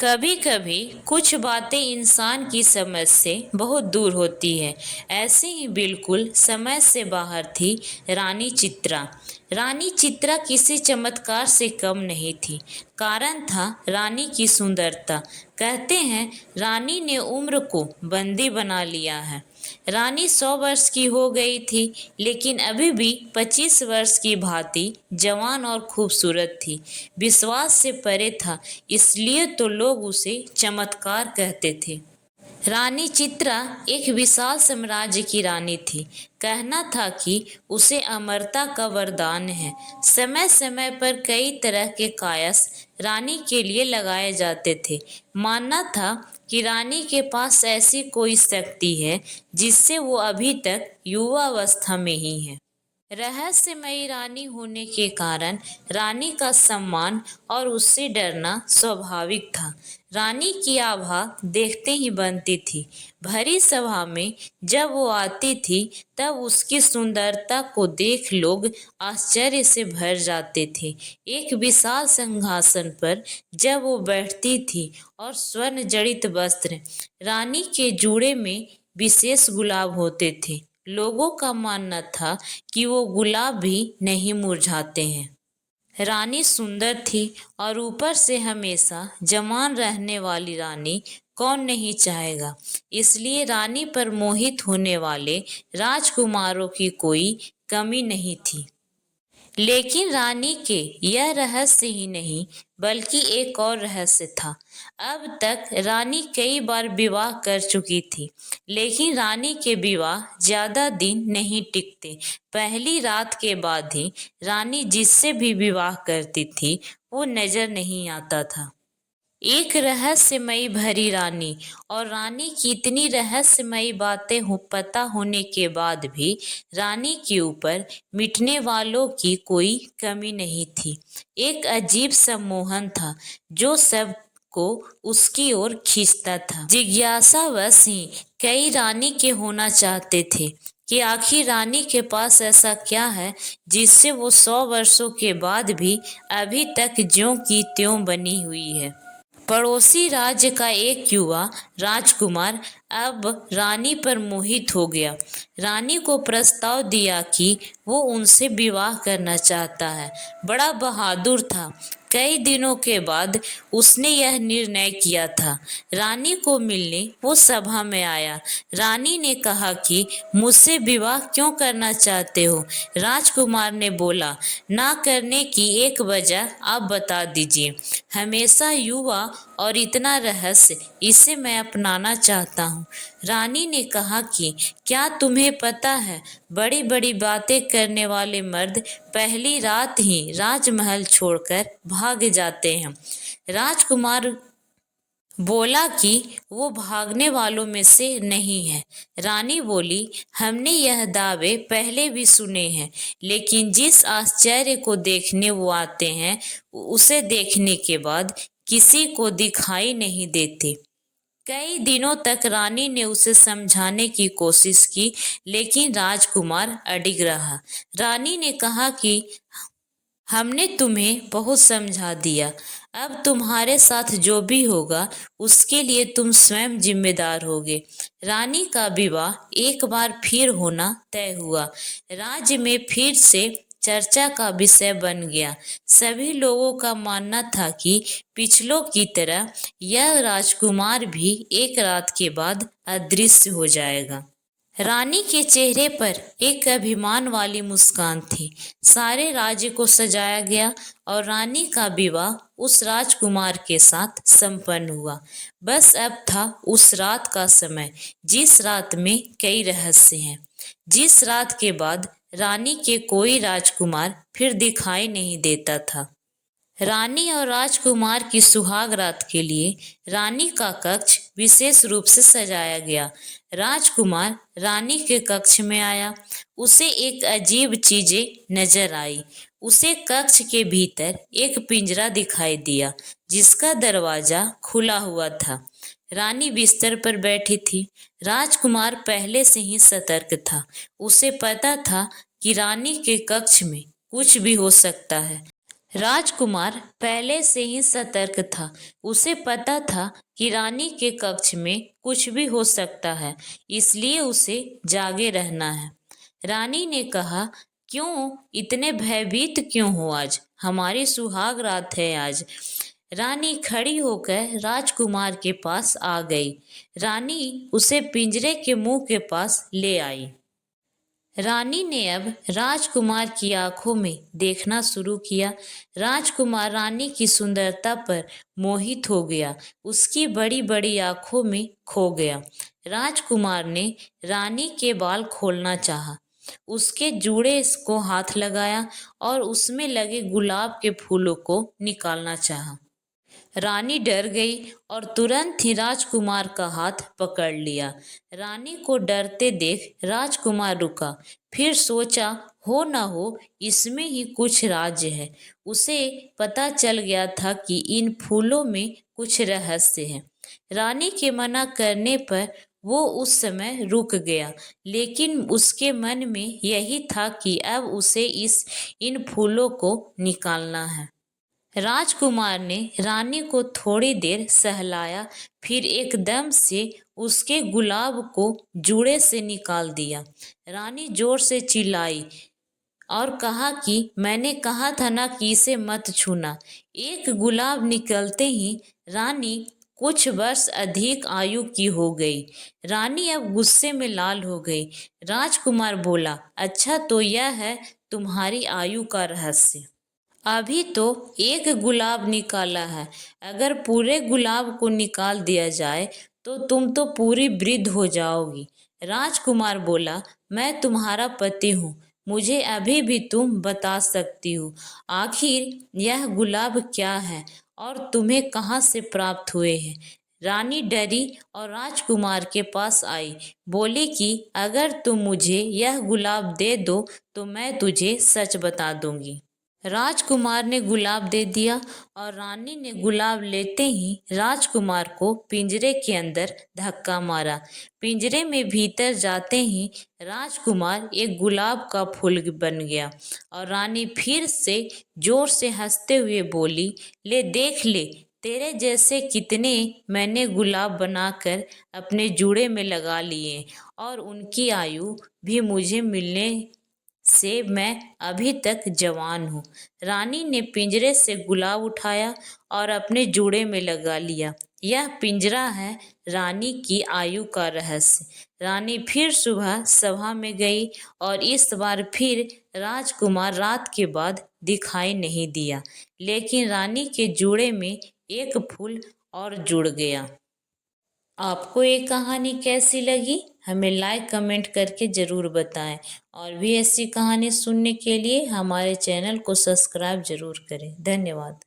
कभी कभी कुछ बातें इंसान की समझ से बहुत दूर होती है। ऐसे ही बिल्कुल समझ से बाहर थी रानी चित्रा। रानी चित्रा किसी चमत्कार से कम नहीं थी। कारण था रानी की सुंदरता। कहते हैं रानी ने उम्र को बंदी बना लिया है। रानी 100 वर्ष की हो गई थी, लेकिन अभी भी 25 वर्ष की भांति जवान और खूबसूरत थी। विश्वास से परे था, इसलिए तो लोग उसे चमत्कार कहते थे। रानी चित्रा एक विशाल साम्राज्य की रानी थी। कहना था कि उसे अमरता का वरदान है। समय समय पर कई तरह के कायस रानी के लिए लगाए जाते थे। मानना था कि रानी के पास ऐसी कोई शक्ति है जिससे वो अभी तक युवावस्था में ही है। रहस्यमयी रानी होने के कारण रानी का सम्मान और उससे डरना स्वाभाविक था। रानी की आभा देखते ही बनती थी। भरी सभा में जब वो आती थी, तब उसकी सुंदरता को देख लोग आश्चर्य से भर जाते थे। एक विशाल सिंहासन पर जब वो बैठती थी और स्वर्ण जड़ित वस्त्र, रानी के जूड़े में विशेष गुलाब होते थे। लोगों का मानना था कि वो गुलाब भी नहीं मुरझाते हैं। रानी सुंदर थी और ऊपर से हमेशा जवान रहने वाली रानी कौन नहीं चाहेगा। इसलिए रानी पर मोहित होने वाले राजकुमारों की कोई कमी नहीं थी। लेकिन रानी के यह रहस्य ही नहीं, बल्कि एक और रहस्य था। अब तक रानी कई बार विवाह कर चुकी थी, लेकिन रानी के विवाह ज्यादा दिन नहीं टिकते। पहली रात के बाद ही रानी जिससे भी विवाह करती थी, वो नजर नहीं आता था। एक रहस्यमयी भरी रानी, और रानी की इतनी रहस्यमयी बातें पता होने के बाद भी रानी के ऊपर मिटने वालों की कोई कमी नहीं थी। एक अजीब सम्मोहन था जो सबको उसकी ओर खींचता था। जिज्ञासावश ही कई रानी के होना चाहते थे कि आखिर रानी के पास ऐसा क्या है जिससे वो 100 वर्षों के बाद भी अभी तक ज्यों की त्यों बनी हुई है। पड़ोसी राज्य का एक युवा राजकुमार अब रानी पर मोहित हो गया। रानी को प्रस्ताव दिया कि वो उनसे विवाह करना चाहता है। बड़ा बहादुर था। कई दिनों के बाद उसने यह निर्णय किया था। रानी को मिलने वो सभा में आया। रानी ने कहा कि मुझसे विवाह क्यों करना चाहते हो? राजकुमार ने बोला, ना करने की एक वजह आप बता दीजिए। हमेशा युवा और इतना रहस्य, इसे मैं अपनाना चाहता हूँ। रानी ने कहा कि क्या तुम्हें पता है, बड़ी बड़ी बातें करने वाले मर्द पहली रात ही राजमहल छोड़कर भाग जाते हैं। राजकुमार बोला कि वो भागने वालों में से नहीं है। रानी बोली, हमने यह दावे पहले भी सुने हैं, लेकिन जिस आश्चर्य को देखने वो आते हैं, उसे देखने के बाद किसी को दिखाई नहीं देते। कई दिनों तक रानी ने उसे समझाने की कोशिश की, लेकिन राजकुमार अडिग रहा। रानी ने कहा कि हमने तुम्हें बहुत समझा दिया। अब तुम्हारे साथ जो भी होगा उसके लिए तुम स्वयं जिम्मेदार होगे। रानी का विवाह एक बार फिर होना तय हुआ। राज्य में फिर से चर्चा का विषय बन गया। सभी लोगों का मानना था कि पिछलों की तरह यह राजकुमार भी एक रात के बाद अदृश्य हो जाएगा। रानी के चेहरे पर एक अभिमान वाली मुस्कान थी। सारे राज्य को सजाया गया और रानी का विवाह उस राजकुमार के साथ संपन्न हुआ। बस अब था उस रात का समय, जिस रात में कई रहस्य हैं, जिस रात के बाद रानी के कोई राजकुमार फिर दिखाई नहीं देता था। रानी और राजकुमार की सुहाग रात के लिए रानी का कक्ष विशेष रूप से सजाया गया। राजकुमार रानी के कक्ष में आया। उसे एक अजीब चीजें नजर आई। उसे कक्ष के भीतर एक पिंजरा दिखाई दिया, जिसका दरवाजा खुला हुआ था। रानी बिस्तर पर बैठी थी। राजकुमार पहले से ही सतर्क था। उसे पता था कि रानी के कक्ष में कुछ भी हो सकता है। राजकुमार पहले से ही सतर्क था। उसे पता था कि रानी के कक्ष में कुछ भी हो सकता है, इसलिए उसे जागे रहना है। रानी ने कहा, क्यों इतने भयभीत क्यों हो? आज हमारी सुहाग रात है आज। रानी खड़ी होकर राजकुमार के पास आ गई। रानी उसे पिंजरे के मुंह के पास ले आई। रानी ने अब राजकुमार की आंखों में देखना शुरू किया। राजकुमार रानी की सुंदरता पर मोहित हो गया, उसकी बड़ी बड़ी आंखों में खो गया। राजकुमार ने रानी के बाल खोलना चाहा, उसके जूड़े को हाथ लगाया और उसमें लगे गुलाब के फूलों को निकालना चाहा। रानी डर गई और तुरंत ही राजकुमार का हाथ पकड़ लिया। रानी को डरते देख राजकुमार रुका, फिर सोचा हो न हो इसमें ही कुछ राज है। उसे पता चल गया था कि इन फूलों में कुछ रहस्य है। रानी के मना करने पर वो उस समय रुक गया, लेकिन उसके मन में यही था कि अब उसे इन फूलों को निकालना है। राजकुमार ने रानी को थोड़ी देर सहलाया, फिर एकदम से उसके गुलाब को जूड़े से निकाल दिया। रानी जोर से चिल्लाई और कहा कि मैंने कहा था ना कि इसे मत छूना। एक गुलाब निकलते ही रानी कुछ वर्ष अधिक आयु की हो गई। रानी अब गुस्से में लाल हो गई। राजकुमार बोला, अच्छा तो यह है तुम्हारी आयु का रहस्य। अभी तो एक गुलाब निकाला है, अगर पूरे गुलाब को निकाल दिया जाए तो तुम तो पूरी वृद्ध हो जाओगी। राजकुमार बोला, मैं तुम्हारा पति हूँ, मुझे अभी भी तुम बता सकती हो आखिर यह गुलाब क्या है और तुम्हें कहाँ से प्राप्त हुए हैं। रानी डरी और राजकुमार के पास आई, बोली कि अगर तुम मुझे यह गुलाब दे दो तो मैं तुझे सच बता दूंगी। राजकुमार ने गुलाब दे दिया और रानी ने गुलाब लेते ही राजकुमार को पिंजरे के अंदर धक्का मारा। पिंजरे में भीतर जाते ही राजकुमार एक गुलाब का फूल बन गया और रानी फिर से जोर से हंसते हुए बोली, ले देख ले, तेरे जैसे कितने मैंने गुलाब बनाकर अपने जूड़े में लगा लिए और उनकी आयु भी मुझे मिलने से मैं अभी तक जवान हूँ। रानी ने पिंजरे से गुलाब उठाया और अपने जूड़े में लगा लिया। यह पिंजरा है रानी की आयु का रहस्य। रानी फिर सुबह सभा में गई और इस बार फिर राजकुमार रात के बाद दिखाई नहीं दिया, लेकिन रानी के जूड़े में एक फूल और जुड़ गया। आपको ये कहानी कैसी लगी? हमें लाइक कमेंट करके ज़रूर बताएं और भी ऐसी कहानी सुनने के लिए हमारे चैनल को सब्सक्राइब ज़रूर करें। धन्यवाद।